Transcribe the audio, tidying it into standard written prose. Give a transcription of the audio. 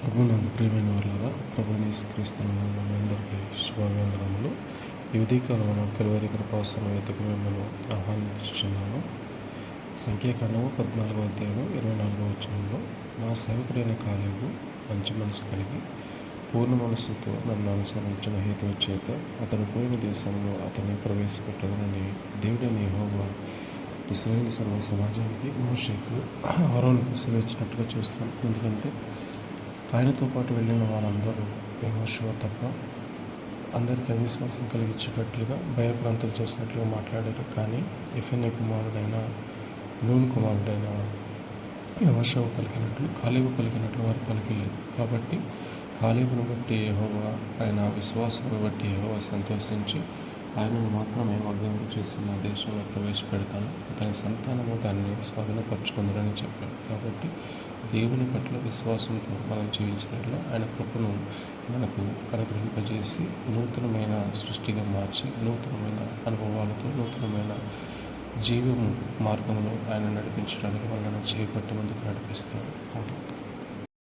ప్రభునందు ప్రియమైన వాళ్ళారా, ప్రభుని యేసుక్రీస్తునామమున మీ అందరికీ శుభాభివందనములు. ఈ ఉదయకాలంలో కలువరి కృపాసన వేదికకు మిమ్మల్ని ఆహ్వానించుచున్నాను. సంఖ్యాకాండము 14వ అధ్యాయం 24వ వచనంలో, నా సేవకుడైన కాలేబు మంచి మనసు కలిగి పూర్ణ మనస్సుతో నన్ను అనుసరించిన హేతువు చేత అతడు పోయిన దేశంలో అతన్ని ప్రవేశపెట్టదనని దేవుడైన యెహోవా ఇశ్రాయేలు సర్వ సమాజానికి, మోషేకు, అహరోనుకు సెలవిచ్చినట్టుగా చూస్తున్నాం. ఎందుకంటే ఆయనతో పాటు వెళ్ళిన వారందరూ యెహోషువ తప్ప అందరికీ అవిశ్వాసం కలిగించేటట్లుగా భయక్రాంతులు చేసినట్లుగా మాట్లాడారు. కానీ యెఫున్నె కుమారుడైన నూను కుమారుడైన యెహోషువ పలికినట్లు, కాలేబు పలికినట్లు వారు పలికలేదు. కాబట్టి కాలేబును బట్టి యెహోవా, ఆయన విశ్వాసాన్ని బట్టి యెహోవా సంతోషించి ఆయనను మాత్రమే వాగ్దానం చేస్తున్న దేశంలో ప్రవేశపెడతాను, అతని సంతానము దాన్ని స్వాధీనపరచుకుందరని చెప్పాడు. కాబట్టి దేవుని పట్ల విశ్వాసంతో మనం జీవించినట్లు ఆయన కృపను మనకు అనుగ్రహింపజేసి నూతనమైన సృష్టిగా మార్చి నూతనమైన అనుభవాలతో నూతనమైన జీవము మార్గంలో ఆయన నడిపించడానికి మనల్ని చేపట్టి ముందుకు నడిపిస్తాడు.